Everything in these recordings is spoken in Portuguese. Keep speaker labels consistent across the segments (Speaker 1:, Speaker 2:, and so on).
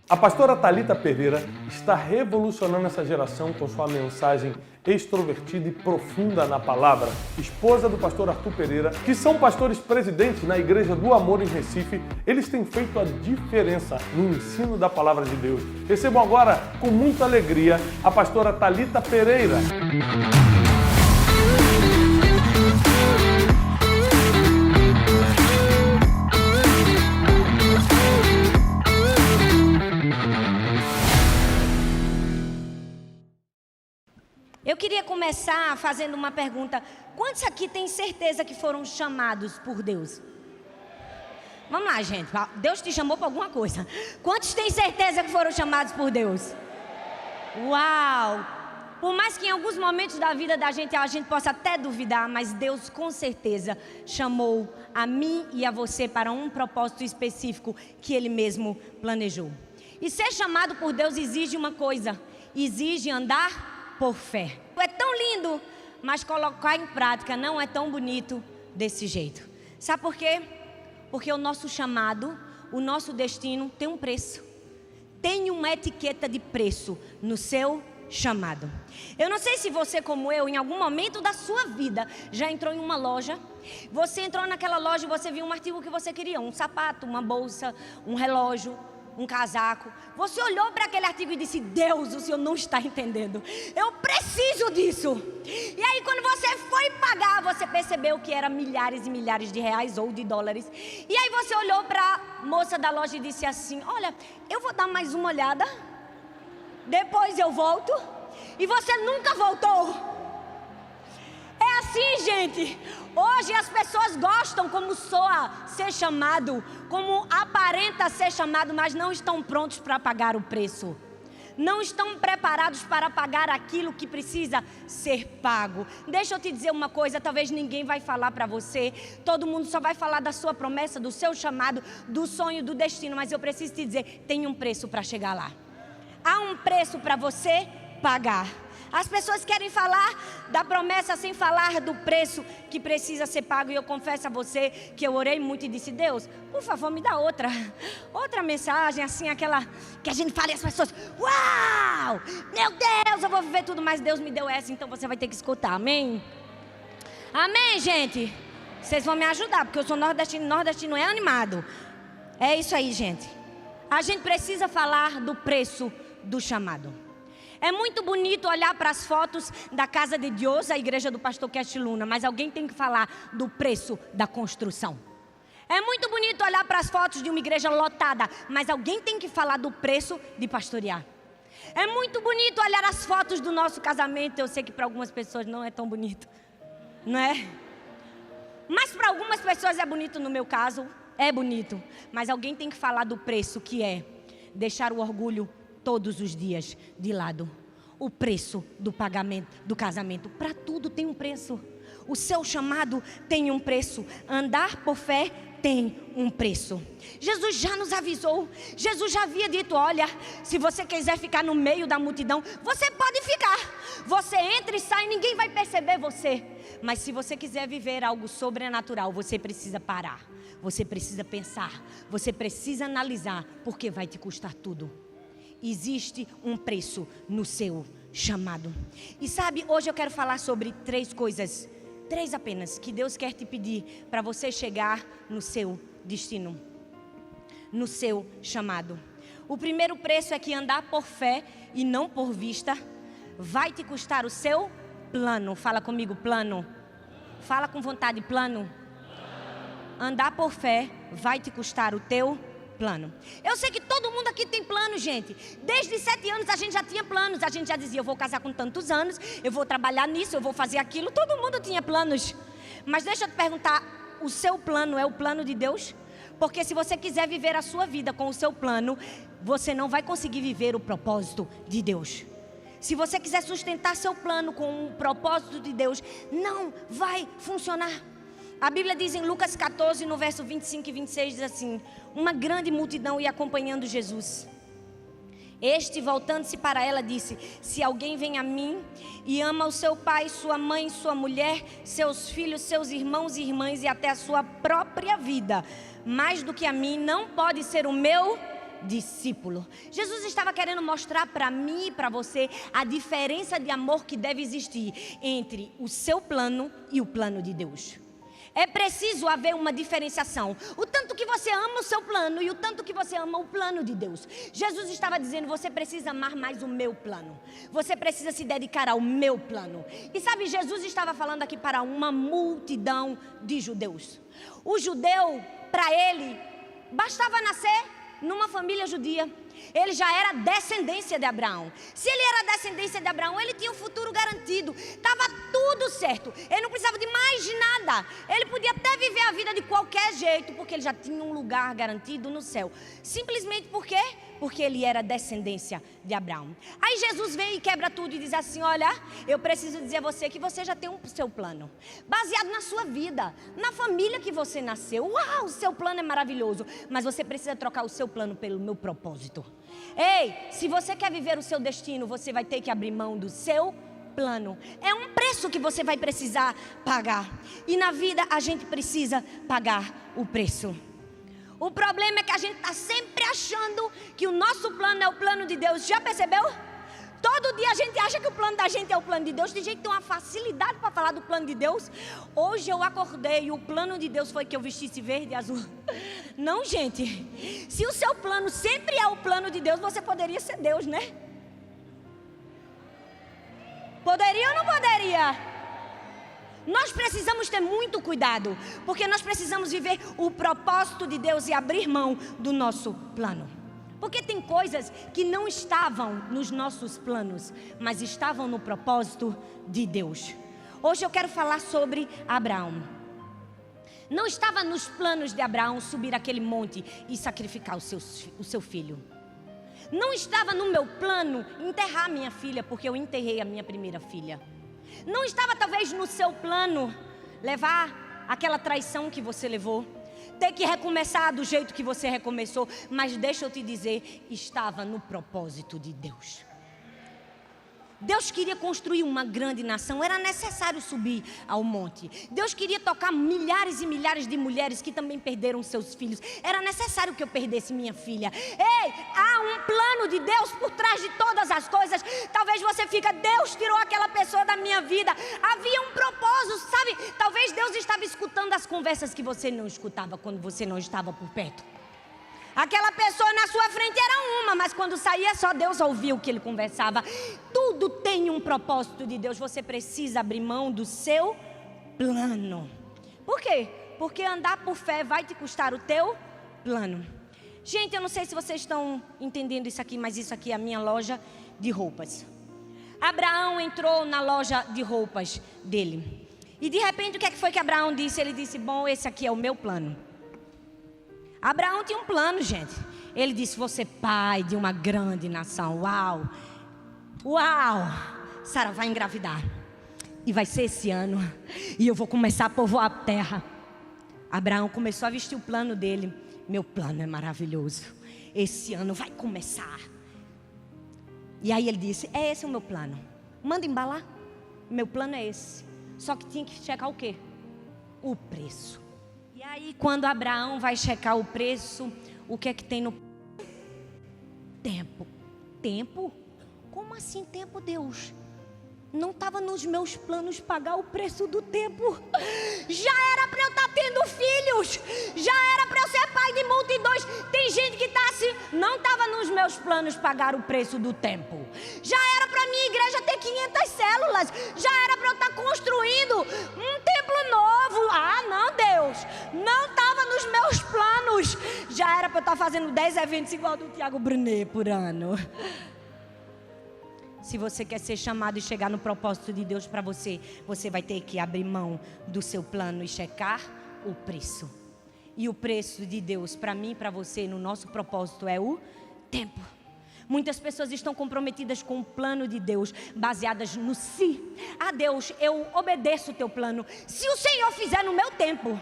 Speaker 1: A pastora Thalita Pereira está revolucionando essa geração com sua mensagem extrovertida e profunda na palavra. Esposa do pastor Arthur Pereira, que são pastores presidentes na Igreja do Amor em Recife, eles têm feito a diferença no ensino da palavra de Deus. Recebam agora, com muita alegria, a pastora Thalita Pereira.
Speaker 2: Eu queria começar fazendo uma pergunta. Quantos aqui têm certeza que foram chamados por Deus? Vamos lá, gente. Deus te chamou para alguma coisa. Quantos têm certeza que foram chamados por Deus? Uau! Por mais que em alguns momentos da vida da gente a gente possa até duvidar, mas Deus com certeza chamou a mim e a você para um propósito específico que Ele mesmo planejou. E ser chamado por Deus exige uma coisa: exige andar por fé. É tão lindo, mas colocar em prática não é tão bonito desse jeito. Sabe por quê? Porque o nosso chamado, o nosso destino tem um preço. Tem uma etiqueta de preço no seu chamado. Eu não sei se você, como eu, em algum momento da sua vida já entrou em uma loja. Você entrou naquela loja e você viu um artigo que você queria, um sapato, uma bolsa, um relógio, um casaco. Você olhou para aquele artigo e disse: Deus, o Senhor não está entendendo, eu preciso disso. E aí quando você foi pagar, você percebeu que era milhares e milhares de reais ou de dólares. E aí você olhou para a moça da loja e disse assim: olha, eu vou dar mais uma olhada, depois eu volto. E você nunca voltou. É assim, gente. Hoje as pessoas gostam como soa ser chamado, como aparenta ser chamado, mas não estão prontos para pagar o preço. Não estão preparados para pagar aquilo que precisa ser pago. Deixa eu te dizer uma coisa, talvez ninguém vai falar para você, todo mundo só vai falar da sua promessa, do seu chamado, do sonho, do destino, mas eu preciso te dizer, tem um preço para chegar lá. Há um preço para você pagar. As pessoas querem falar da promessa sem falar do preço que precisa ser pago. E eu confesso a você que eu orei muito e disse: Deus, por favor, me dá outra mensagem, assim, aquela que a gente fala e as pessoas: uau, meu Deus, eu vou viver tudo. Mas Deus me deu essa, então você vai ter que escutar, amém? Amém, gente? Vocês vão me ajudar, porque eu sou nordestino é animado. É isso aí, gente. A gente precisa falar do preço do chamado. É muito bonito olhar para as fotos da Casa de Deus, a igreja do pastor Cast Luna, mas alguém tem que falar do preço da construção. É muito bonito olhar para as fotos de uma igreja lotada, mas alguém tem que falar do preço de pastorear. É muito bonito olhar as fotos do nosso casamento. Eu sei que para algumas pessoas não é tão bonito, não é? Mas para algumas pessoas é bonito, no meu caso é bonito. Mas alguém tem que falar do preço, que é deixar o orgulho todos os dias de lado. O preço do pagamento do casamento. Para tudo tem um preço. O seu chamado tem um preço. Andar por fé tem um preço. Jesus já nos avisou. Jesus já havia dito: olha, se você quiser ficar no meio da multidão, você pode ficar. Você entra e sai, ninguém vai perceber você. Mas se você quiser viver algo sobrenatural, você precisa parar. Você precisa pensar. Você precisa analisar, porque vai te custar tudo. Existe um preço no seu chamado. E sabe, hoje eu quero falar sobre 3 coisas, 3 apenas, que Deus quer te pedir para você chegar no seu destino, no seu chamado. O primeiro preço é que andar por fé e não por vista vai te custar o seu plano. Fala comigo, plano. Fala com vontade, plano. Andar por fé vai te custar o teu plano. Eu sei que todo mundo aqui tem plano, gente. Desde 7 anos a gente já tinha planos. A gente já dizia: eu vou casar com tantos anos, eu vou trabalhar nisso, eu vou fazer aquilo. Todo mundo tinha planos. Mas deixa eu te perguntar, o seu plano é o plano de Deus? Porque se você quiser viver a sua vida com o seu plano, você não vai conseguir viver o propósito de Deus. Se você quiser sustentar seu plano com o propósito de Deus, não vai funcionar. A Bíblia diz em Lucas 14, no verso 25 e 26, diz assim: uma grande multidão ia acompanhando Jesus. Este, voltando-se para ela, disse: se alguém vem a mim e ama o seu pai, sua mãe, sua mulher, seus filhos, seus irmãos e irmãs e até a sua própria vida, mais do que a mim, não pode ser o meu discípulo. Jesus estava querendo mostrar para mim e para você a diferença de amor que deve existir entre o seu plano e o plano de Deus. É preciso haver uma diferenciação. O tanto que você ama o seu plano e o tanto que você ama o plano de Deus. Jesus estava dizendo, você precisa amar mais o meu plano. Você precisa se dedicar ao meu plano. E sabe, Jesus estava falando aqui para uma multidão de judeus. O judeu, para ele, bastava nascer numa família judia. Ele já era descendência de Abraão. Se ele era descendência de Abraão, ele tinha um futuro garantido. Estava tudo certo. Ele não precisava de mais nada. Ele podia até viver a vida de qualquer jeito, porque ele já tinha um lugar garantido no céu. Simplesmente por quê? Porque ele era descendência de Abraão. Aí Jesus vem e quebra tudo e diz assim, olha, eu preciso dizer a você que você já tem o seu plano. Baseado na sua vida, na família que você nasceu. Uau, o seu plano é maravilhoso. Mas você precisa trocar o seu plano pelo meu propósito. Ei, se você quer viver o seu destino, você vai ter que abrir mão do seu plano. É um preço que você vai precisar pagar. E na vida a gente precisa pagar o preço. O problema é que a gente está sempre achando que o nosso plano é o plano de Deus. Já percebeu? Todo dia a gente acha que o plano da gente é o plano de Deus. Tem gente que tem uma facilidade para falar do plano de Deus. Hoje eu acordei e o plano de Deus foi que eu vestisse verde e azul. Não, gente. Se o seu plano sempre é o plano de Deus, você poderia ser Deus, né? Poderia ou não poderia? Nós precisamos ter muito cuidado, porque nós precisamos viver o propósito de Deus e abrir mão do nosso plano. Porque tem coisas que não estavam nos nossos planos, mas estavam no propósito de Deus. Hoje eu quero falar sobre Abraão. Não estava nos planos de Abraão subir aquele monte e sacrificar o seu filho. Não estava no meu plano enterrar minha filha, porque eu enterrei a minha primeira filha. Não estava talvez no seu plano levar aquela traição que você levou, ter que recomeçar do jeito que você recomeçou, mas deixa eu te dizer, estava no propósito de Deus. Deus queria construir uma grande nação, era necessário subir ao monte. Deus queria tocar milhares e milhares de mulheres que também perderam seus filhos. Era necessário que eu perdesse minha filha. Ei, há um plano de Deus por trás de todas as coisas. Talvez você fica, Deus tirou aquela pessoa da minha vida. Havia um propósito, sabe? Talvez Deus estava escutando as conversas que você não escutava quando você não estava por perto. Aquela pessoa na sua frente era uma, mas quando saía só Deus ouvia o que ele conversava. Tudo tem um propósito de Deus. Você precisa abrir mão do seu plano. Por quê? Porque andar por fé vai te custar o teu plano. Gente, eu não sei se vocês estão entendendo isso aqui, mas isso aqui é a minha loja de roupas. Abraão entrou na loja de roupas dele. E de repente o que foi que Abraão disse? Ele disse, bom, esse aqui é o meu plano. Abraão tinha um plano, gente. Ele disse, vou ser pai de uma grande nação. Uau! Uau! Sara vai engravidar. E vai ser esse ano. E eu vou começar a povoar a terra. Abraão começou a vestir o plano dele. Meu plano é maravilhoso. Esse ano vai começar. E aí ele disse, esse é o meu plano. Manda embalar. Meu plano é esse. Só que tinha que checar o quê? O preço. E aí quando Abraão vai checar o preço, o que é que tem no tempo? Tempo? Como assim tempo, Deus? Não estava nos meus planos pagar o preço do tempo. Já era para eu estar tendo filhos. Já era para eu ser pai de multidões. Tem gente que está assim, não estava nos meus planos pagar o preço do tempo. Já era para minha igreja ter 500 células. Já era para eu estar construindo um templo novo. Ah, não, Deus. Não estava nos meus planos. Já era para eu estar fazendo 10 eventos igual do Tiago Brunet por ano. Se você quer ser chamado e chegar no propósito de Deus para você, você vai ter que abrir mão do seu plano e checar o preço. E o preço de Deus para mim e para você no nosso propósito é o tempo. Muitas pessoas estão comprometidas com o plano de Deus, baseadas no si. Ah, Deus, eu obedeço o teu plano. Se o Senhor fizer no meu tempo,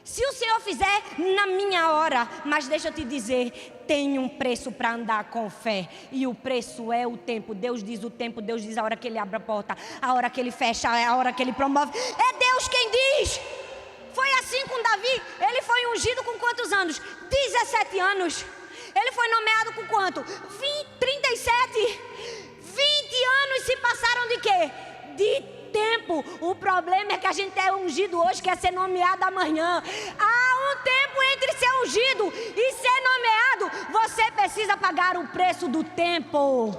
Speaker 2: se o Senhor fizer na minha hora, mas deixa eu te dizer, tem um preço para andar com fé, e o preço é o tempo. Deus diz o tempo, Deus diz a hora que Ele abre a porta, a hora que Ele fecha, a hora que Ele promove, é Deus quem diz. Foi assim com Davi, ele foi ungido com quantos anos? 17 anos. Ele foi nomeado com quanto? 37. 20 anos se passaram de quê? De tempo. O problema é que a gente é ungido hoje, quer ser nomeado amanhã. Há um tempo entre ser ungido e ser nomeado. Você precisa pagar o preço do tempo.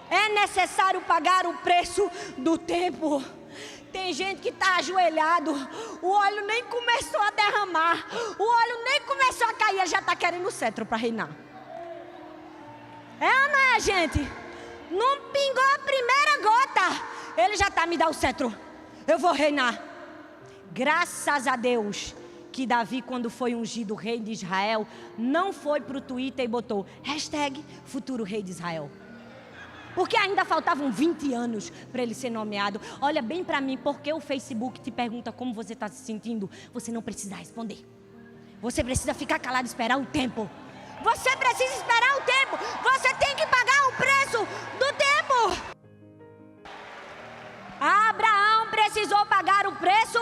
Speaker 2: É necessário pagar o preço do tempo. Tem gente que está ajoelhado, o óleo nem começou a derramar, o óleo nem começou a cair, já está querendo o cetro para reinar. É ou não é, gente? Não pingou a primeira gota, ele já está, me dá o cetro, eu vou reinar. Graças a Deus que Davi, quando foi ungido rei de Israel, não foi para o Twitter e botou #futuro rei de Israel. Porque ainda faltavam 20 anos para ele ser nomeado. Olha bem para mim, porque o Facebook te pergunta como você está se sentindo. Você não precisa responder. Você precisa ficar calado e esperar o tempo. Você precisa esperar o tempo. Você tem que pagar o preço do tempo. Abraão precisou pagar o preço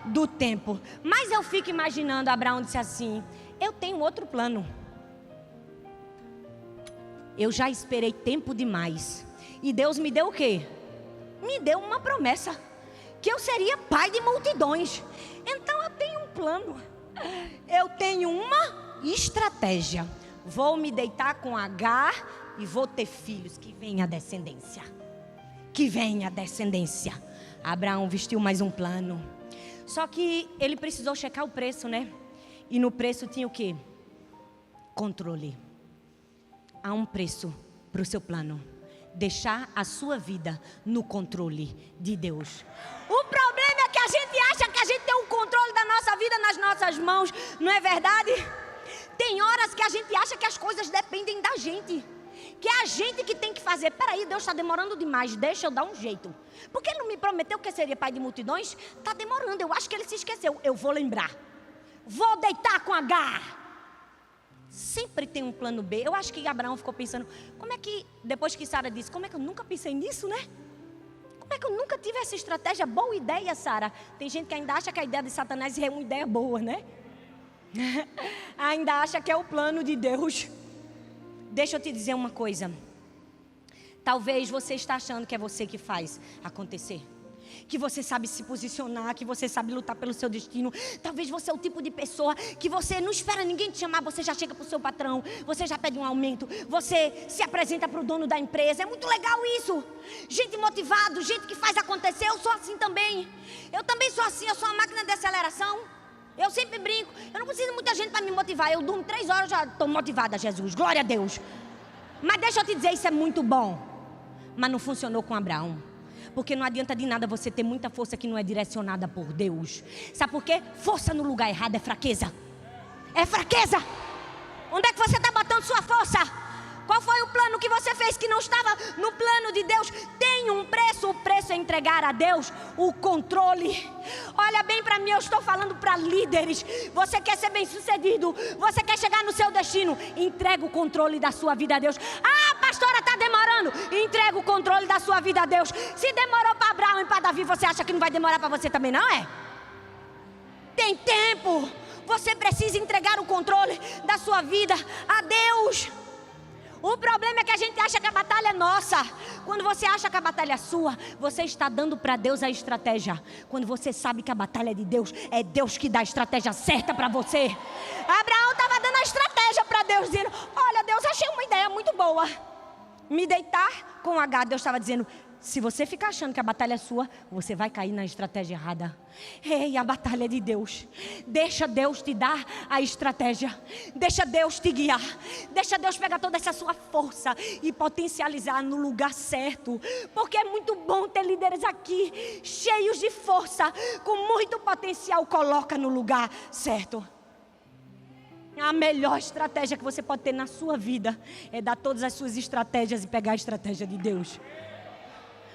Speaker 2: do tempo. Mas eu fico imaginando, Abraão disse assim: eu tenho outro plano. Eu já esperei tempo demais. E Deus me deu o quê? Me deu uma promessa. Que eu seria pai de multidões. Então eu tenho um plano. Eu tenho uma estratégia. Vou me deitar com Agar e vou ter filhos. Que venha a descendência. Que venha a descendência. Abraão vestiu mais um plano. Só que ele precisou checar o preço, né? E no preço tinha o quê? Controle. Há um preço para o seu plano. Deixar a sua vida no controle de Deus. O problema é que a gente acha que a gente tem o controle da nossa vida nas nossas mãos. Não é verdade? Tem horas que a gente acha que as coisas dependem da gente. Que é a gente que tem que fazer. Peraí, Deus está demorando demais, deixa eu dar um jeito. Porque Ele não me prometeu que seria pai de multidões? Está demorando, eu acho que Ele se esqueceu. Eu vou lembrar. Vou deitar com Agar. Sempre tem um plano B. Eu acho que Abraão ficou pensando, como é que, depois que Sara disse, como é que eu nunca pensei nisso, né? Como é que eu nunca tive essa estratégia? Boa ideia, Sara. Tem gente que ainda acha que a ideia de Satanás é uma ideia boa, né? Ainda acha que é o plano de Deus. Deixa eu te dizer uma coisa. Talvez você está achando que é você que faz acontecer. Que você sabe se posicionar, que você sabe lutar pelo seu destino. Talvez você é o tipo de pessoa que você não espera ninguém te chamar, você já chega para o seu patrão, você já pede um aumento, você se apresenta para o dono da empresa. É muito legal isso. Gente motivada, gente que faz acontecer. Eu sou assim também. Eu também sou assim, eu sou uma máquina de aceleração. Eu sempre brinco, eu não preciso de muita gente para me motivar. Eu durmo 3 horas, já estou motivada, Jesus, glória a Deus. Mas deixa eu te dizer, isso é muito bom. Mas não funcionou com Abraão. Porque não adianta de nada você ter muita força que não é direcionada por Deus. Sabe por quê? Força no lugar errado é fraqueza. É fraqueza. Onde é que você está botando sua força? Qual foi o plano que você fez que não estava no plano de Deus? Tem um preço, o preço é entregar a Deus o controle. Olha bem para mim, eu estou falando para líderes. Você quer ser bem sucedido, você quer chegar no seu destino, entrega o controle da sua vida a Deus. Ah, pastora, está demorando. Entrega o controle da sua vida a Deus. Se demorou para Abraão e para Davi, você acha que não vai demorar para você também, não é? Tem tempo. Você precisa entregar o controle da sua vida a Deus. O problema é que a gente acha que a batalha é nossa. Quando você acha que a batalha é sua, você está dando para Deus a estratégia. Quando você sabe que a batalha é de Deus, é Deus que dá a estratégia certa para você. Abraão estava dando a estratégia para Deus, dizendo, olha Deus, achei uma ideia muito boa. Me deitar com Agar. Deus estava dizendo, se você ficar achando que a batalha é sua, você vai cair na estratégia errada. Ei, a batalha é de Deus. Deixa Deus te dar a estratégia. Deixa Deus te guiar. Deixa Deus pegar toda essa sua força e potencializar no lugar certo. Porque é muito bom ter líderes aqui, cheios de força, com muito potencial. Coloca no lugar certo. A melhor estratégia que você pode ter na sua vida é dar todas as suas estratégias e pegar a estratégia de Deus.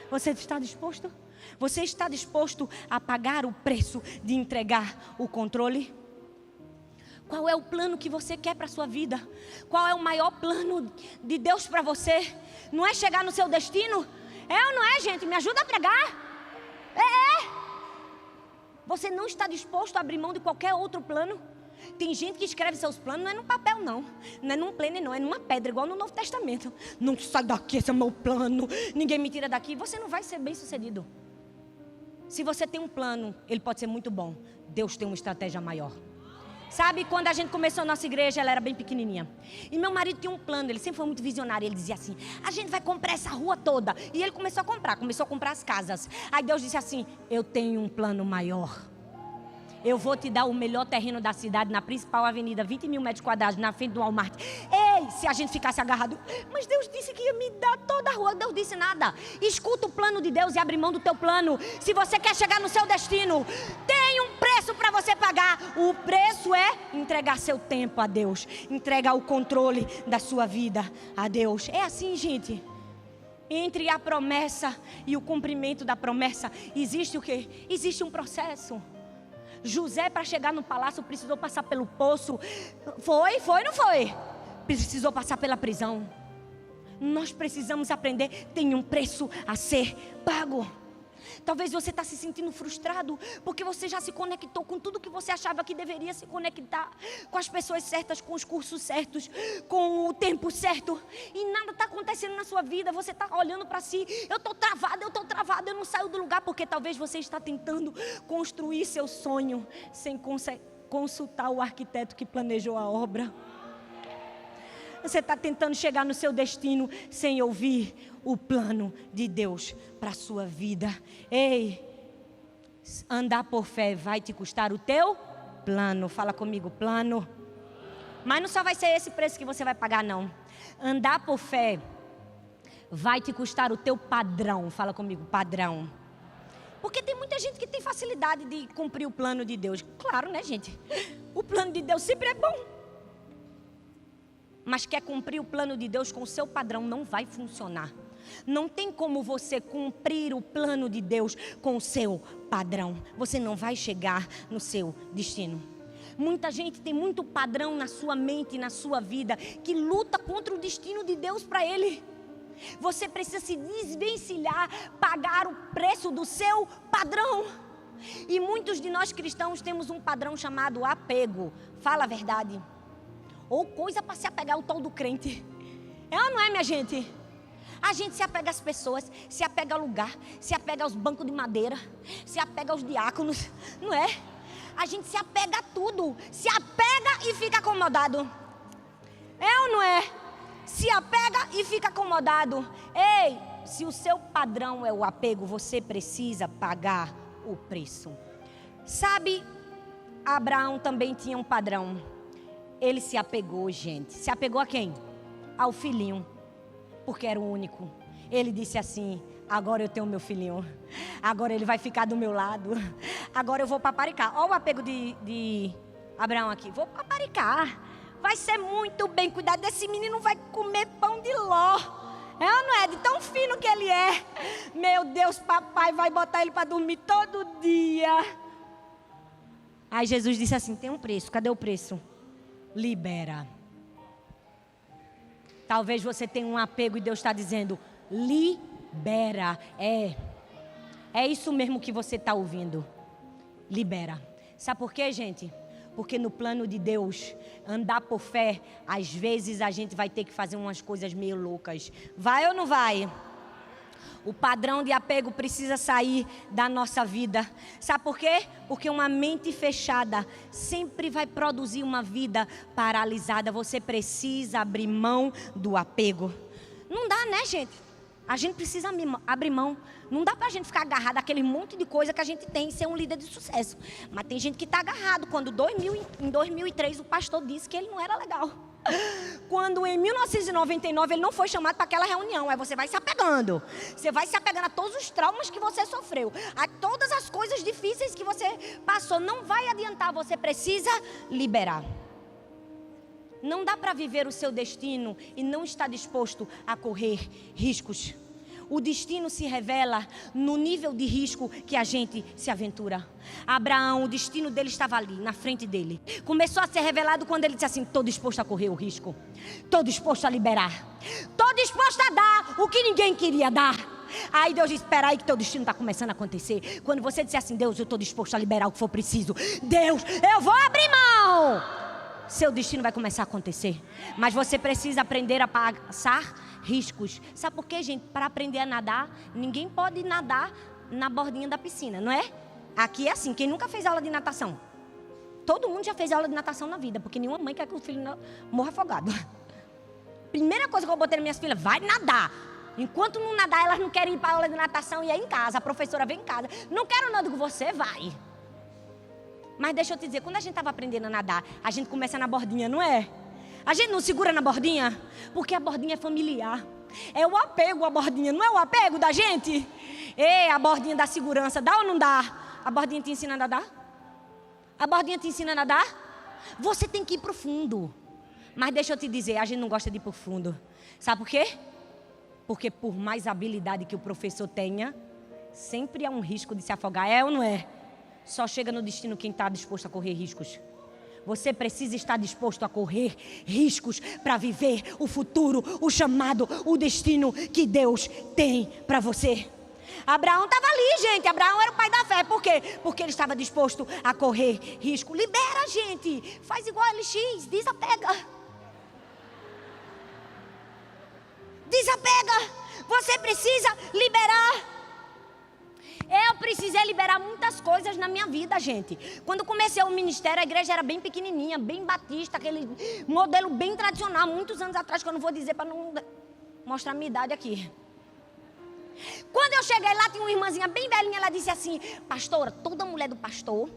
Speaker 2: Você está disposto? Você está disposto a pagar o preço de entregar o controle? Qual é o plano que você quer para a sua vida? Qual é o maior plano de Deus para você? Não é chegar no seu destino? É ou não é, gente? Me ajuda a pregar? É. Você não está disposto a abrir mão de qualquer outro plano? Tem gente que escreve seus planos, não é no papel não é num pleno não, é numa pedra, igual no Novo Testamento. Não sai daqui, esse é meu plano, ninguém me tira daqui. Você não vai ser bem sucedido. Se você tem um plano, ele pode ser muito bom. Deus tem uma estratégia maior. Sabe, quando a gente começou a nossa igreja, ela era bem pequenininha. E meu marido tinha um plano, ele sempre foi muito visionário. Ele dizia assim, a gente vai comprar essa rua toda. E ele começou a comprar as casas. Aí Deus disse assim, eu tenho um plano maior. Eu vou te dar o melhor terreno da cidade, na principal avenida, 20 mil metros quadrados, na frente do Walmart. Ei, se a gente ficasse agarrado. Mas Deus disse que ia me dar toda a rua. Deus disse nada. Escuta o plano de Deus e abre mão do teu plano. Se você quer chegar no seu destino, tem um preço para você pagar. O preço é entregar seu tempo a Deus. Entregar o controle da sua vida a Deus. É assim, gente. Entre a promessa e o cumprimento da promessa, existe o quê? Existe um processo. José, para chegar no palácio, precisou passar pelo poço. Foi, não foi? Precisou passar pela prisão. Nós precisamos aprender, tem um preço a ser pago. Talvez você está se sentindo frustrado, porque você já se conectou com tudo que você achava que deveria se conectar. Com as pessoas certas, com os cursos certos, com o tempo certo. E nada está acontecendo na sua vida, você está olhando para si. Eu estou travado, eu não saio do lugar. Porque talvez você está tentando construir seu sonho sem consultar o arquiteto que planejou a obra. Você está tentando chegar no seu destino sem ouvir o plano de Deus para a sua vida. Ei, andar por fé vai te custar o teu plano. Fala comigo, plano. Mas não só vai ser esse preço que você vai pagar, não. Andar por fé vai te custar o teu padrão. Fala comigo, padrão. Porque tem muita gente que tem facilidade de cumprir o plano de Deus. Claro, né, gente? O plano de Deus sempre é bom. Mas quer cumprir o plano de Deus com o seu padrão, não vai funcionar. Não tem como você cumprir o plano de Deus com o seu padrão. Você não vai chegar no seu destino. Muita gente tem muito padrão na sua mente, na sua vida, que luta contra o destino de Deus para ele. Você precisa se desvencilhar, pagar o preço do seu padrão. E muitos de nós cristãos temos um padrão chamado apego. Fala a verdade. Ou coisa para se apegar ao tal do crente. É ou não é, minha gente? A gente se apega às pessoas, se apega ao lugar, se apega aos bancos de madeira, se apega aos diáconos, não é? A gente se apega a tudo, se apega e fica acomodado. É ou não é? Se apega e fica acomodado. Ei, se o seu padrão é o apego, você precisa pagar o preço. Sabe, Abraão também tinha um padrão. Ele se apegou, gente. Se apegou a quem? Ao filhinho. Porque era o único. Ele disse assim, agora eu tenho meu filhinho. Agora ele vai ficar do meu lado. Agora eu vou paparicar. Olha o apego de Abraão aqui. Vou paparicar. Vai ser muito bem cuidado. Esse menino vai comer pão de ló. É ou não é? De tão fino que ele é. Meu Deus, papai vai botar ele para dormir todo dia. Aí Jesus disse assim, tem um preço. Cadê o preço? Libera. Talvez você tenha um apego e Deus está dizendo, libera. É isso mesmo que você está ouvindo. Libera. Sabe por quê, gente? Porque no plano de Deus, andar por fé, às vezes a gente vai ter que fazer umas coisas meio loucas. Vai ou não vai? O padrão de apego precisa sair da nossa vida. Sabe por quê? Porque uma mente fechada sempre vai produzir uma vida paralisada. Você precisa abrir mão do apego. Não dá, né, gente? A gente precisa abrir mão. Não dá pra gente ficar agarrado àquele monte de coisa que a gente tem e ser um líder de sucesso. Mas tem gente que está agarrado. Quando em 2003 o pastor disse que ele não era legal. Quando em 1999 ele não foi chamado para aquela reunião. Aí você vai se apegando. Você vai se apegando a todos os traumas que você sofreu, a todas as coisas difíceis que você passou. Não vai adiantar, você precisa liberar. Não dá para viver o seu destino e não estar disposto a correr riscos. O destino se revela no nível de risco que a gente se aventura. Abraão, o destino dele estava ali, na frente dele. Começou a ser revelado quando ele disse assim, estou disposto a correr o risco. Estou disposto a liberar. Estou disposto a dar o que ninguém queria dar. Aí Deus diz, espera aí que teu destino está começando a acontecer. Quando você disser assim, Deus, eu estou disposto a liberar o que for preciso. Deus, eu vou abrir mão. Seu destino vai começar a acontecer. Mas você precisa aprender a passar riscos. Sabe por quê, gente? Para aprender a nadar, ninguém pode nadar na bordinha da piscina, não é? Aqui é assim, quem nunca fez aula de natação? Todo mundo já fez aula de natação na vida, porque nenhuma mãe quer que o filho morra afogado. Primeira coisa que eu botei nas minhas filhas, vai nadar. Enquanto não nadar, elas não querem ir para a aula de natação e aí em casa, a professora vem em casa. Não quero nada com você, vai. Mas deixa eu te dizer, quando a gente estava aprendendo a nadar, a gente começa na bordinha, não é? A gente não segura na bordinha, porque a bordinha é familiar. É o apego à bordinha, não é o apego da gente? Ei, a bordinha da segurança, dá ou não dá? A bordinha te ensina a nadar? A bordinha te ensina a nadar? Você tem que ir para o fundo. Mas deixa eu te dizer, a gente não gosta de ir para o fundo. Sabe por quê? Porque por mais habilidade que o professor tenha, sempre há um risco de se afogar, é ou não é? Só chega no destino quem está disposto a correr riscos. Você precisa estar disposto a correr riscos para viver o futuro, o chamado, o destino que Deus tem para você. Abraão estava ali, gente. Abraão era o pai da fé. Por quê? Porque ele estava disposto a correr risco. Libera, gente. Faz igual a LX, desapega. Desapega. Você precisa liberar. Eu precisei liberar muitas coisas na minha vida, gente. Quando comecei o ministério, a igreja era bem pequenininha, bem batista, aquele modelo bem tradicional, muitos anos atrás, que eu não vou dizer para não mostrar a minha idade aqui. Quando eu cheguei lá, tinha uma irmãzinha bem velhinha, ela disse assim, pastora, toda mulher do pastor,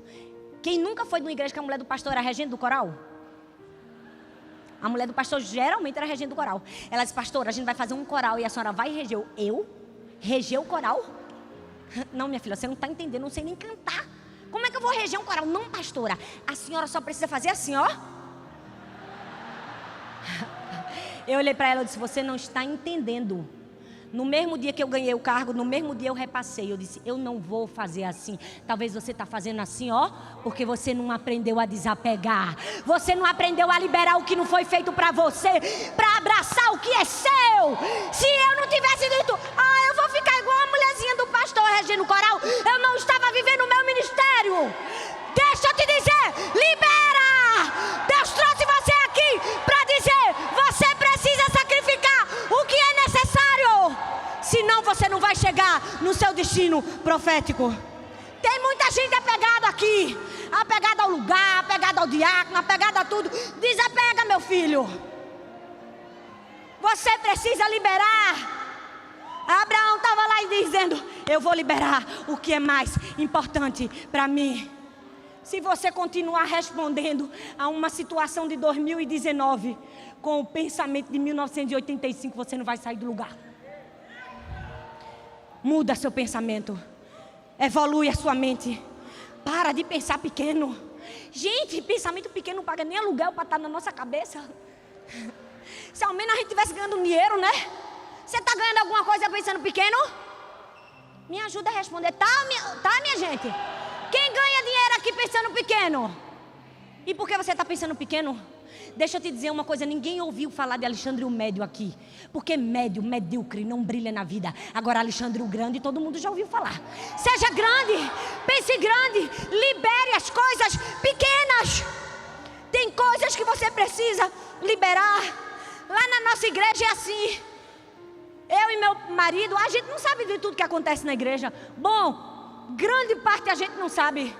Speaker 2: quem nunca foi numa igreja que a mulher do pastor era regente do coral? A mulher do pastor geralmente era regente do coral. Ela disse, pastora, a gente vai fazer um coral e a senhora vai reger. Eu? Reger o coral? Não, minha filha, você não está entendendo, não sei nem cantar. Como é que eu vou reger um coral? Não, pastora, a senhora só precisa fazer assim, ó. Eu olhei para ela e disse, você não está entendendo. No mesmo dia que eu ganhei o cargo, no mesmo dia eu repassei. Eu disse, eu não vou fazer assim. Talvez você está fazendo assim, ó, porque você não aprendeu a desapegar. Você não aprendeu a liberar o que não foi feito para você, para abraçar o que é seu. Se eu não tivesse dito, eu vou ficar igual a mulherzinha do pastor regendo o coral, eu não estava vivendo o meu ministério. Deixa eu te dizer, libera. Deus trouxe você aqui para dizer, você precisa sacrificar o que é necessário. Senão você não vai chegar no seu destino profético. Tem muita gente apegada aqui, apegada ao lugar, apegada ao diácono, apegada a tudo. Desapega, meu filho. Você precisa liberar. Abraão estava lá e dizendo, eu vou liberar o que é mais importante para mim. Se você continuar respondendo a uma situação de 2019 com o pensamento de 1985, você não vai sair do lugar. Muda seu pensamento. Evolui a sua mente. Para de pensar pequeno. Gente, pensamento pequeno não paga nem aluguel para estar na nossa cabeça. Se ao menos a gente estivesse ganhando dinheiro, né? Você está ganhando alguma coisa pensando pequeno? Me ajuda a responder. Tá, minha gente? Quem ganha dinheiro aqui pensando pequeno? E por que você está pensando pequeno? Deixa eu te dizer uma coisa, ninguém ouviu falar de Alexandre o Médio aqui. Porque médio, medíocre, não brilha na vida. Agora Alexandre o Grande, todo mundo já ouviu falar. Seja grande, pense grande, libere as coisas pequenas. Tem coisas que você precisa liberar. Lá na nossa igreja é assim. Eu e meu marido, a gente não sabe de tudo que acontece na igreja. Bom, grande parte a gente não sabe.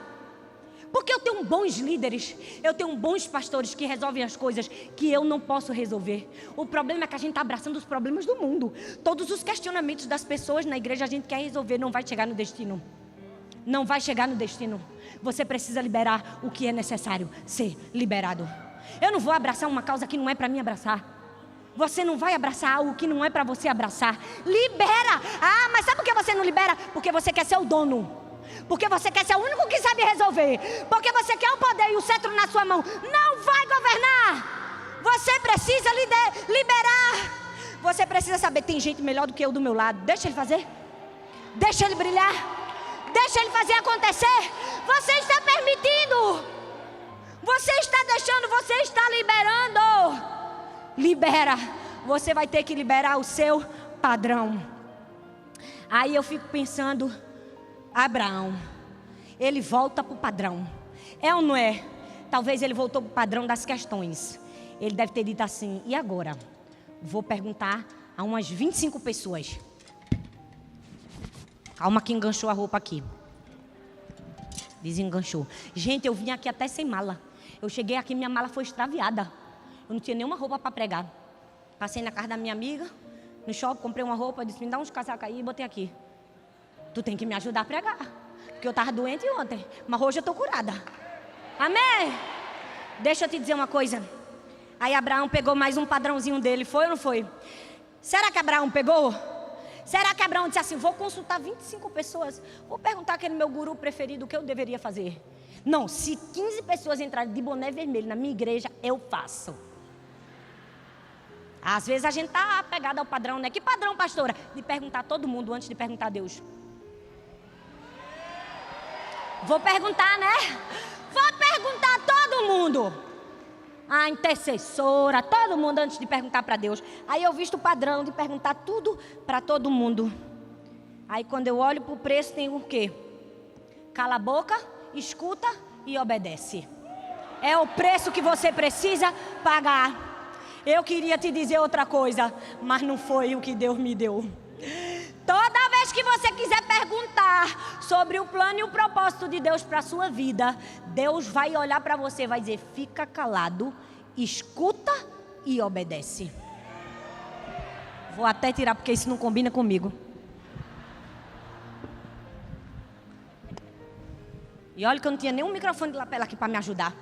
Speaker 2: Porque eu tenho bons líderes, eu tenho bons pastores que resolvem as coisas que eu não posso resolver. O problema é que a gente está abraçando os problemas do mundo. Todos os questionamentos das pessoas na igreja a gente quer resolver, não vai chegar no destino. Não vai chegar no destino. Você precisa liberar o que é necessário ser liberado. Eu não vou abraçar uma causa que não é para mim abraçar. Você não vai abraçar algo que não é para você abraçar. Libera! Mas sabe por que você não libera? Porque você quer ser o dono. Porque você quer ser o único que sabe resolver. Porque você quer o poder e o cetro na sua mão. Não vai governar. Você precisa liberar. Você precisa saber, tem gente melhor do que eu do meu lado. Deixa ele fazer. Deixa ele brilhar. Deixa ele fazer acontecer. Você está permitindo. Você está deixando, você está liberando. Libera. Você vai ter que liberar o seu padrão. Aí eu fico pensando, Abraão, ele volta para o padrão. É ou não é? Talvez ele voltou para o padrão das questões. Ele deve ter dito assim, e agora? Vou perguntar a umas 25 pessoas. Calma que enganchou a roupa aqui. Desenganchou. Gente, eu vim aqui até sem mala. Eu cheguei aqui, minha mala foi extraviada. Eu não tinha nenhuma roupa para pregar. Passei na casa da minha amiga, no shopping, comprei uma roupa, disse, me dá uns casacos aí e botei aqui. Tu tem que me ajudar a pregar. Porque eu estava doente ontem, mas hoje eu estou curada. Amém? Deixa eu te dizer uma coisa. Aí Abraão pegou mais um padrãozinho dele, foi ou não foi? Será que Abraão pegou? Será que Abraão disse assim, vou consultar 25 pessoas, vou perguntar aquele meu guru preferido o que eu deveria fazer? Não, se 15 pessoas entrarem de boné vermelho na minha igreja, eu faço. Às vezes a gente está apegado ao padrão, né? Que padrão, pastora? De perguntar a todo mundo antes de perguntar a Deus. Vou perguntar, né? Vou perguntar a todo mundo. A intercessora, todo mundo antes de perguntar para Deus. Aí eu visto o padrão de perguntar tudo para todo mundo. Aí quando eu olho para o preço tem o quê? Cala a boca, escuta e obedece. É o preço que você precisa pagar. Eu queria te dizer outra coisa, mas não foi o que Deus me deu. Toda vez que você quiser perguntar sobre o plano e o propósito de Deus para a sua vida, Deus vai olhar para você e vai dizer, fica calado, escuta e obedece. Vou até tirar porque isso não combina comigo. E olha que eu não tinha nenhum microfone de lapela aqui para me ajudar.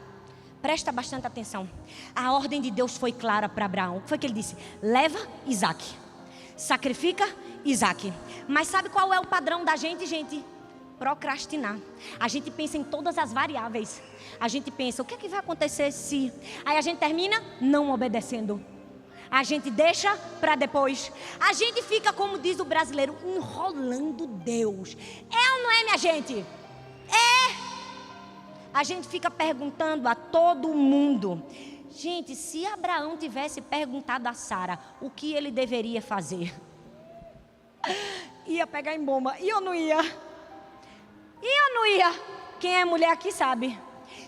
Speaker 2: Presta bastante atenção. A ordem de Deus foi clara para Abraão. Foi que ele disse, leva Isaac, sacrifica Isaac. Mas sabe qual é o padrão da gente? Procrastinar. A gente pensa em todas as variáveis. A gente pensa, o que é que vai acontecer se... Aí a gente termina não obedecendo. A gente deixa para depois. A gente fica, como diz o brasileiro, enrolando Deus. É ou não é, minha gente? É. A gente fica perguntando a todo mundo. Gente, se Abraão tivesse perguntado a Sara o que ele deveria fazer, ia pegar em bomba. E eu não ia. Quem é mulher aqui sabe.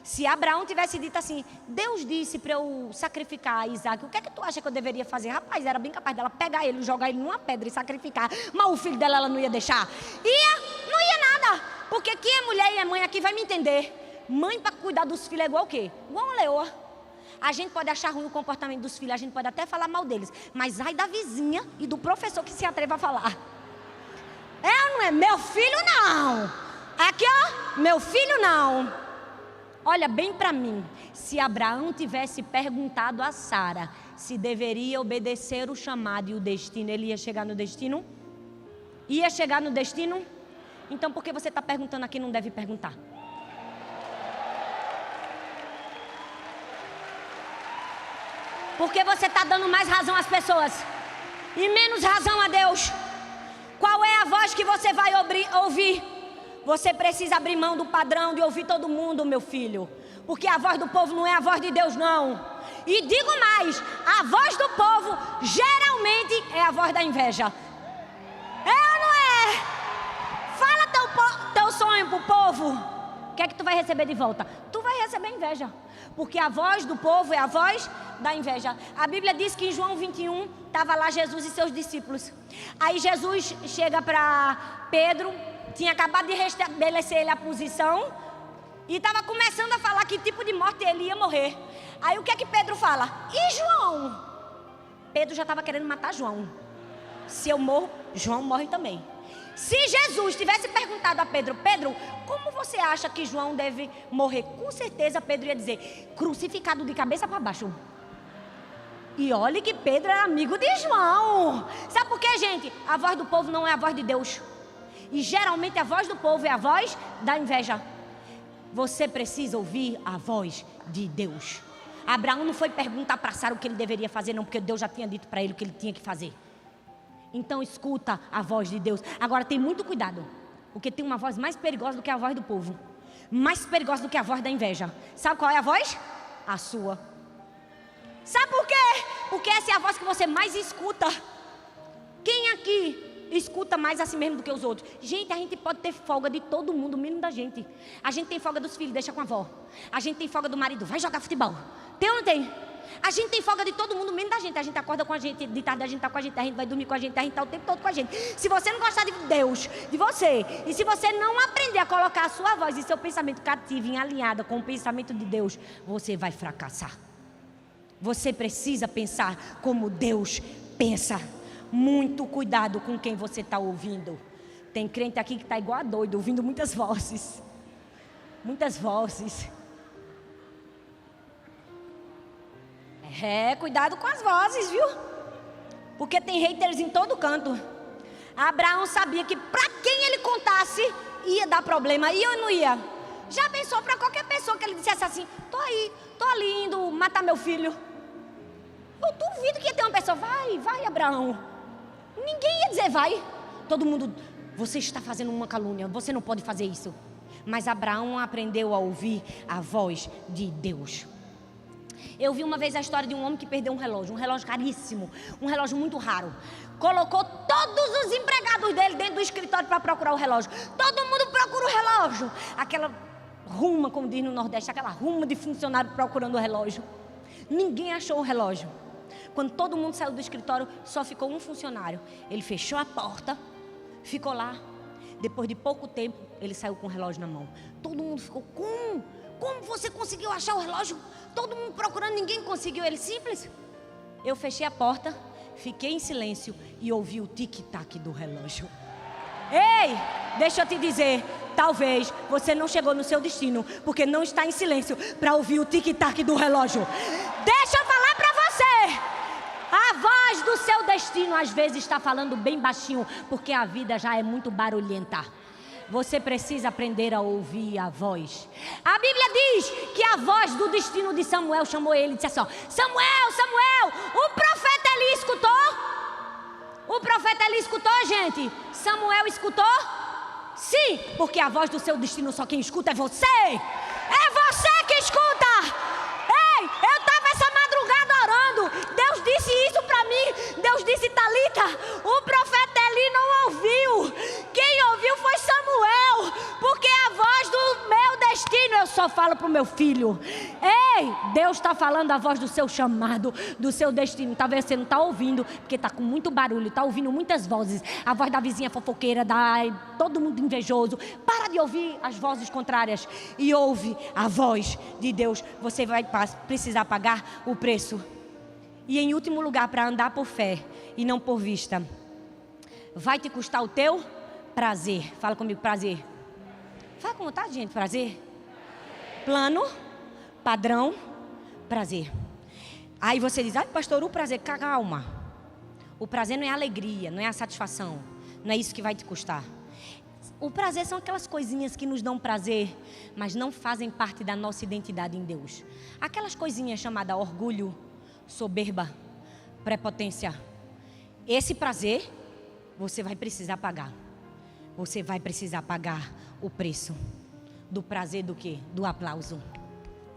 Speaker 2: Se Abraão tivesse dito assim, Deus disse para eu sacrificar Isaac, o que é que tu acha que eu deveria fazer? Rapaz, era bem capaz dela pegar ele, jogar ele numa pedra e sacrificar. Mas o filho dela ela não ia deixar. Não ia nada. Porque quem é mulher e é mãe aqui vai me entender. Mãe para cuidar dos filhos é igual o quê? Igual uma leoa. A gente pode achar ruim o comportamento dos filhos, a gente pode até falar mal deles. Mas ai da vizinha e do professor que se atreva a falar. É ou não é? Meu filho não. Aqui ó, meu filho não. Olha bem para mim. Se Abraão tivesse perguntado a Sara se deveria obedecer o chamado e o destino, ele ia chegar no destino? Ia chegar no destino? Então por que você está perguntando aqui não deve perguntar? Porque você está dando mais razão às pessoas e menos razão a Deus. Qual é a voz que você vai ouvir? Você precisa abrir mão do padrão de ouvir todo mundo, meu filho. Porque a voz do povo não é a voz de Deus, não. E digo mais, a voz do povo geralmente é a voz da inveja. É ou não é? Fala teu sonho pro povo. O que é que tu vai receber de volta? Tu vai receber inveja. Porque a voz do povo é a voz da inveja. A Bíblia diz que em João 21, estava lá Jesus e seus discípulos. Aí Jesus chega para Pedro, tinha acabado de restabelecer ele a posição, e estava começando a falar que tipo de morte ele ia morrer. Aí o que é que Pedro fala? E João? Pedro já estava querendo matar João. Se eu morro, João morre também. Se Jesus tivesse perguntado a Pedro, Pedro, como você acha que João deve morrer? Com certeza Pedro ia dizer, crucificado de cabeça para baixo. E olhe que Pedro era amigo de João. Sabe por quê, gente? A voz do povo não é a voz de Deus. E geralmente a voz do povo é a voz da inveja. Você precisa ouvir a voz de Deus. Abraão não foi perguntar para Sara o que ele deveria fazer, não, porque Deus já tinha dito para ele o que ele tinha que fazer. Então escuta a voz de Deus. Agora tem muito cuidado, porque tem uma voz mais perigosa do que a voz do povo. Mais perigosa do que a voz da inveja. Sabe qual é a voz? A sua. Sabe por quê? Porque essa é a voz que você mais escuta. Quem aqui escuta mais a si mesmo do que os outros. Gente, a gente pode ter folga de todo mundo, menos da gente. A gente tem folga dos filhos, deixa com a avó. A gente tem folga do marido, vai jogar futebol. Tem ou não tem? A gente tem folga de todo mundo, menos da gente. A gente acorda com a gente, de tarde a gente tá com a gente vai dormir com a gente tá o tempo todo com a gente. Se você não gostar de Deus, de você, e se você não aprender a colocar a sua voz e seu pensamento cativo em alinhada com o pensamento de Deus, você vai fracassar. Você precisa pensar como Deus pensa. Muito cuidado com quem você está ouvindo. Tem crente aqui que está igual a doido, ouvindo muitas vozes. Muitas vozes. Cuidado com as vozes, viu? Porque tem haters em todo canto. Abraão sabia que para quem ele contasse ia dar problema, ia ou não ia? Já pensou para qualquer pessoa que ele dissesse assim: tô ali indo matar meu filho. Eu duvido que ia ter uma pessoa: vai Abraão. Ninguém ia dizer vai. Todo mundo: você está fazendo uma calúnia, você não pode fazer isso. Mas Abraão aprendeu a ouvir a voz de Deus. Eu vi uma vez a história de um homem que perdeu um relógio caríssimo, um relógio muito raro. Colocou todos os empregados dele dentro do escritório para procurar o relógio. Todo mundo procura o relógio. Aquela ruma, como diz no Nordeste, aquela ruma de funcionário procurando o relógio. Ninguém achou o relógio. Quando todo mundo saiu do escritório, só ficou um funcionário. Ele fechou a porta, ficou lá. Depois de pouco tempo, ele saiu com o relógio na mão. Todo mundo ficou: como você conseguiu achar o relógio? Todo mundo procurando, ninguém conseguiu. Ele: simples. Eu fechei a porta, fiquei em silêncio e ouvi o tic-tac do relógio. Ei, deixa eu te dizer, talvez você não chegou no seu destino porque não está em silêncio para ouvir o tic-tac do relógio. Deixa eu falar para você. A voz do seu destino às vezes está falando bem baixinho, porque a vida já é muito barulhenta. Você precisa aprender a ouvir a voz. A Bíblia diz que a voz do destino de Samuel chamou ele e disse assim: ó, Samuel, o profeta Eli escutou? O profeta Eli escutou, gente? Samuel escutou? Sim, porque a voz do seu destino só quem escuta é você. É você que escuta. Ei, eu estava essa madrugada orando. Deus disse isso para mim. Deus disse: Talita, o profeta Eli não ouviu. Quem ouviu foi Samuel. Porque a voz do meu destino eu só falo para o meu filho. Ei, Deus está falando a voz do seu chamado, do seu destino. Talvez você não está ouvindo, porque está com muito barulho, está ouvindo muitas vozes. A voz da vizinha fofoqueira, todo mundo invejoso. Para de ouvir as vozes contrárias e ouve a voz de Deus. Você vai precisar pagar o preço. E em último lugar, para andar por fé e não por vista, vai te custar o teu prazer. Fala comigo: prazer. Fala com vontade, gente. Prazer. Plano, padrão, prazer. Aí você diz: ai, pastor, o prazer. Calma. O prazer não é a alegria, não é a satisfação. Não é isso que vai te custar. O prazer são aquelas coisinhas que nos dão prazer, mas não fazem parte da nossa identidade em Deus. Aquelas coisinhas chamadas orgulho, soberba, prepotência. Esse prazer você vai precisar pagar. Você vai precisar pagar o preço do prazer do quê? Do aplauso.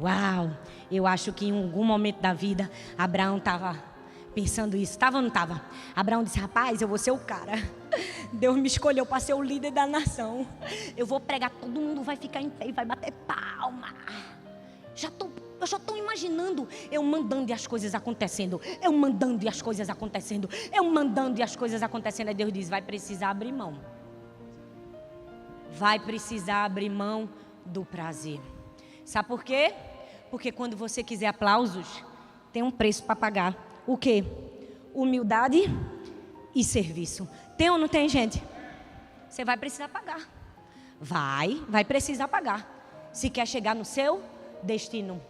Speaker 2: Uau! Eu acho que em algum momento da vida Abraão estava pensando isso. Estava ou não estava? Abraão disse: rapaz, eu vou ser o cara. Deus me escolheu para ser o líder da nação. Eu vou pregar, todo mundo vai ficar em pé e vai bater palma. Eu já estou imaginando eu mandando e as coisas acontecendo. Eu mandando e as coisas acontecendo. Eu mandando e as coisas acontecendo. Aí Deus diz: vai precisar abrir mão. Vai precisar abrir mão do prazer. Sabe por quê? Porque quando você quiser aplausos, tem um preço para pagar. O quê? Humildade e serviço. Tem ou não tem, gente? Você vai precisar pagar. Vai precisar pagar. Se quer chegar no seu destino.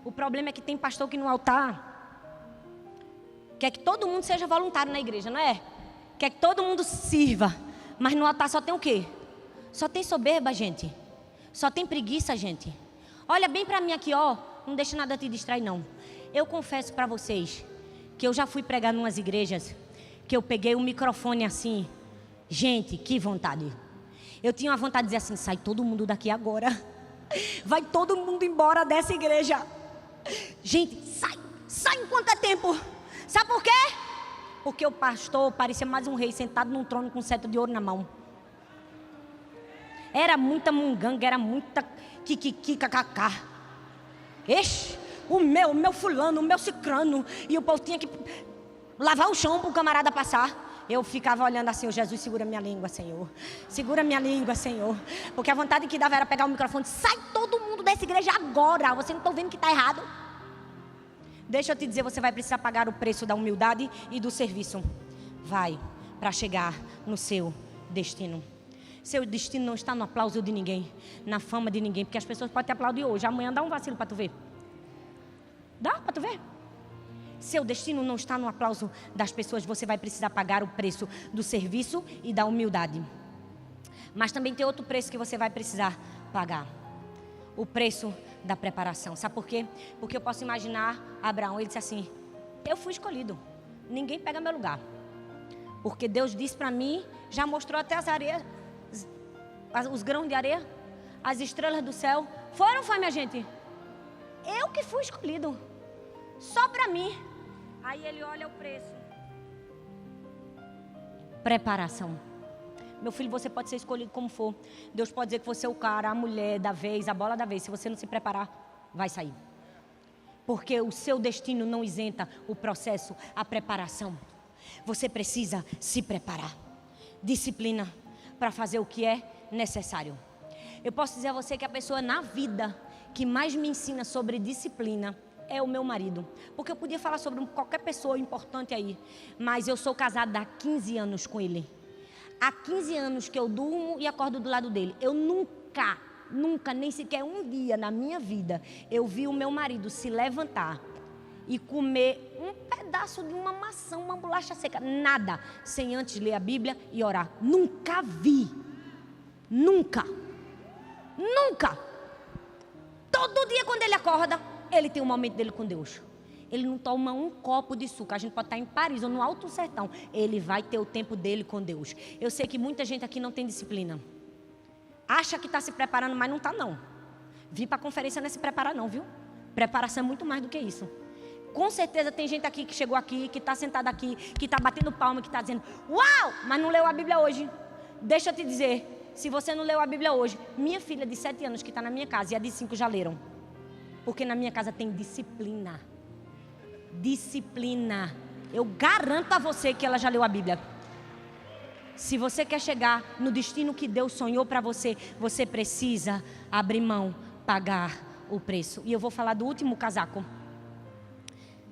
Speaker 2: O problema é que tem pastor que no altar quer que todo mundo seja voluntário na igreja, não é? Quer que todo mundo sirva. Mas no altar só tem o quê? Só tem soberba, gente. Só tem preguiça, gente. Olha bem para mim aqui, ó. Não deixa nada te distrair, não. Eu confesso para vocês que eu já fui pregar em umas igrejas que eu peguei o microfone assim. Gente, que vontade. Eu tinha uma vontade de dizer assim: sai todo mundo daqui agora. Vai todo mundo embora dessa igreja. Gente, sai enquanto é tempo. Sabe por quê? porque o pastor parecia mais um rei sentado num trono com um cetro de ouro na mão. Era muita munganga, era muita kikikikakaka. O meu fulano, o meu cicrano. E o povo tinha que lavar o chão para o camarada passar. Eu ficava olhando assim, Jesus, segura minha língua, Senhor. Segura minha língua, Senhor. Porque a vontade que dava era pegar o microfone. Sai todo mundo dessa igreja agora. Você não está vendo que está errado? Deixa eu te dizer, você vai precisar pagar o preço da humildade e do serviço. Vai, para chegar no seu destino. Seu destino não está no aplauso de ninguém, na fama de ninguém. Porque as pessoas podem te aplaudir hoje, amanhã dá um vacilo para tu ver. Dá para tu ver? Seu destino não está no aplauso das pessoas. Você vai precisar pagar o preço do serviço e da humildade. Mas também tem outro preço que você vai precisar pagar. O preço da preparação. Sabe por quê? Porque eu posso imaginar Abraão, ele disse assim: eu fui escolhido, ninguém pega meu lugar. Porque Deus disse para mim, já mostrou até as areias, os grãos de areia, as estrelas do céu. Foi minha gente? Eu que fui escolhido, só para mim. Aí ele olha o preço. Preparação. Meu filho, você pode ser escolhido como for. Deus pode dizer que você é o cara, a mulher da vez, a bola da vez. Se você não se preparar, vai sair. Porque o seu destino não isenta o processo, a preparação. Você precisa se preparar. Disciplina para fazer o que é necessário. Eu posso dizer a você que a pessoa na vida que mais me ensina sobre disciplina é o meu marido. Porque eu podia falar sobre qualquer pessoa importante aí, mas eu sou casada há 15 anos com ele. Há 15 anos que eu durmo e acordo do lado dele. Eu nunca, nem sequer um dia na minha vida, eu vi o meu marido se levantar e comer um pedaço de uma maçã, uma bolacha seca, nada, sem antes ler a Bíblia e orar. Nunca vi. Nunca. Todo dia quando ele acorda, ele tem um momento dele com Deus. Ele não toma um copo de suco. A gente pode estar em Paris ou no Alto Sertão. Ele vai ter o tempo dele com Deus. Eu sei que muita gente aqui não tem disciplina. Acha que está se preparando, mas não está não. Vir para a conferência não é se preparar não, viu? Preparação é muito mais do que isso. Com certeza tem gente aqui que chegou aqui, que está sentado aqui, que está batendo palma, que está dizendo: uau, mas não leu a Bíblia hoje. Deixa eu te dizer, se você não leu a Bíblia hoje, minha filha de 7 anos que está na minha casa e a de 5 já leram. Porque na minha casa tem disciplina. Disciplina. Eu garanto a você que ela já leu a Bíblia. Se você quer chegar no destino que Deus sonhou para você, você precisa abrir mão, pagar o preço. E eu vou falar do último casaco.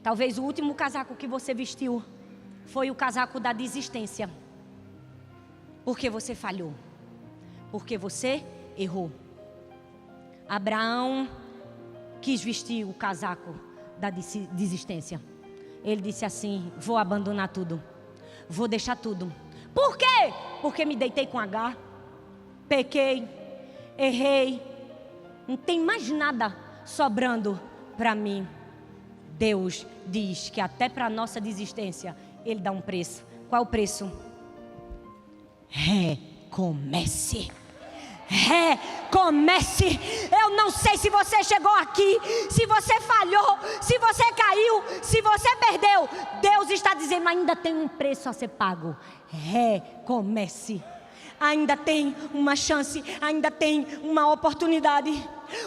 Speaker 2: Talvez o último casaco que você vestiu foi o casaco da desistência. Porque você falhou. Porque você errou. Abraão quis vestir o casaco da desistência. Ele disse assim: vou abandonar tudo, vou deixar tudo. Por quê? Porque me deitei com H, pequei, errei, não tem mais nada sobrando para mim. Deus diz que até para a nossa desistência Ele dá um preço. Qual o preço? Recomece. Recomece. Eu não sei se você chegou aqui, se você falhou, se você caiu, se você perdeu. Deus está dizendo: ainda tem um preço a ser pago. Recomece. Ainda tem uma chance, ainda tem uma oportunidade.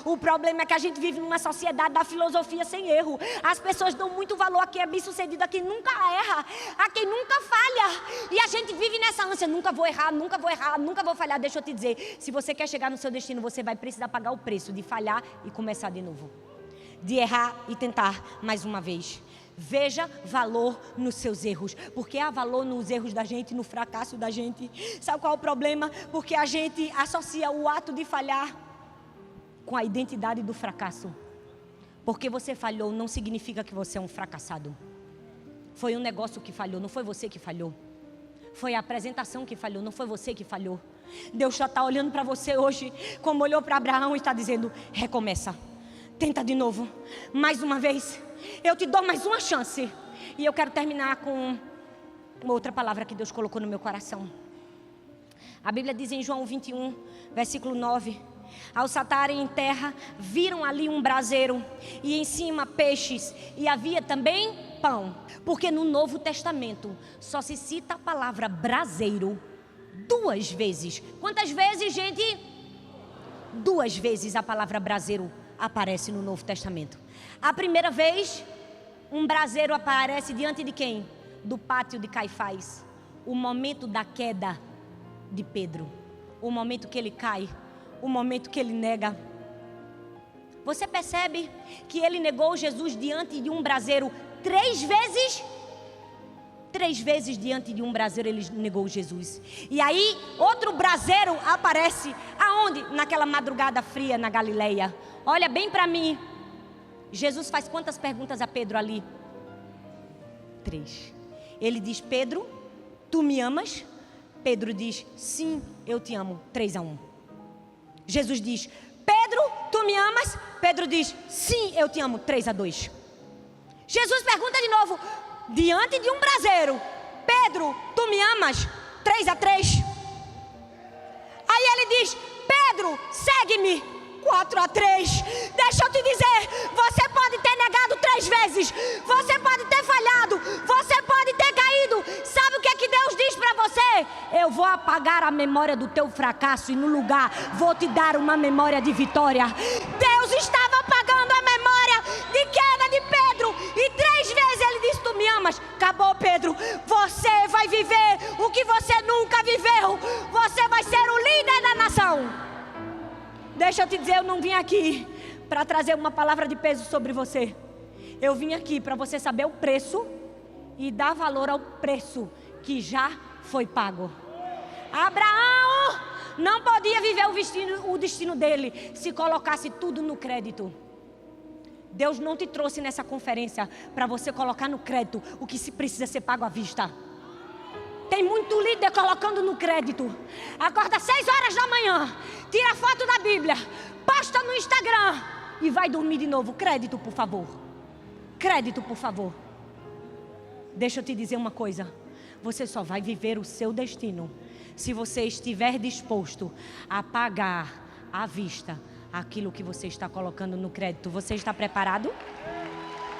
Speaker 2: O problema é que a gente vive numa sociedade da filosofia sem erro. As pessoas dão muito valor a quem é bem sucedido, a quem nunca erra, a quem nunca falha. E a gente vive nessa ânsia: nunca vou errar, nunca vou falhar. Deixa eu te dizer, se você quer chegar no seu destino, você vai precisar pagar o preço de falhar e começar de novo, de errar e tentar mais uma vez. Veja valor nos seus erros, porque há valor nos erros da gente, no fracasso da gente. Sabe qual é o problema? Porque a gente associa o ato de falhar com a identidade do fracasso. Porque você falhou não significa que você é um fracassado. Foi um negócio que falhou, não foi você que falhou. Foi a apresentação que falhou, não foi você que falhou. Deus já está olhando para você hoje, como olhou para Abraão e está dizendo: recomeça, tenta de novo, mais uma vez. Eu te dou mais uma chance. E eu quero terminar com outra palavra que Deus colocou no meu coração. A Bíblia diz em João 21, versículo 9: ao saltarem em terra, viram ali um braseiro, e em cima peixes, e havia também pão. Porque no Novo Testamento só se cita a palavra braseiro 2 vezes. Quantas vezes, gente? 2 vezes a palavra braseiro aparece no Novo Testamento. A primeira vez, um braseiro aparece diante de quem? Do pátio de Caifás. O momento da queda de Pedro. O momento que ele cai. O momento que ele nega. Você percebe que ele negou Jesus diante de um braseiro 3 vezes? 3 vezes diante de um braseiro ele negou Jesus. E aí outro braseiro aparece. Aonde? Naquela madrugada fria na Galileia. Olha bem para mim. Jesus faz quantas perguntas a Pedro ali? 3. Ele diz: Pedro, tu me amas? Pedro diz: sim, eu te amo. 3-1. Jesus diz: Pedro, tu me amas? Pedro diz: sim, eu te amo. 3-2. Jesus pergunta de novo, diante de um braseiro: Pedro, tu me amas? 3-3. Aí ele diz: Pedro, segue-me. 4-3. Deixa eu te dizer, você pode ter negado 3 vezes, você pode ter falhado, você pode ter caído. Sabe o que é que Deus diz para você? Eu vou apagar a memória do teu fracasso e no lugar vou te dar uma memória de vitória. Deus estava apagando a memória de queda de Pedro e 3 vezes ele disse: tu me amas? Acabou, Pedro. Você vai viver o que você nunca viveu. Você vai ser o líder da nação. Deixa eu te dizer, eu não vim aqui para trazer uma palavra de peso sobre você. Eu vim aqui para você saber o preço e dar valor ao preço que já foi pago. Abraão não podia viver o destino dele se colocasse tudo no crédito. Deus não te trouxe nessa conferência para você colocar no crédito o que se precisa ser pago à vista. Tem muito líder colocando no crédito. Acorda 6 horas da manhã, tira foto da Bíblia, posta no Instagram e vai dormir de novo. Crédito, por favor. Crédito, por favor. Deixa eu te dizer uma coisa. Você só vai viver o seu destino se você estiver disposto a pagar à vista aquilo que você está colocando no crédito. Você está preparado?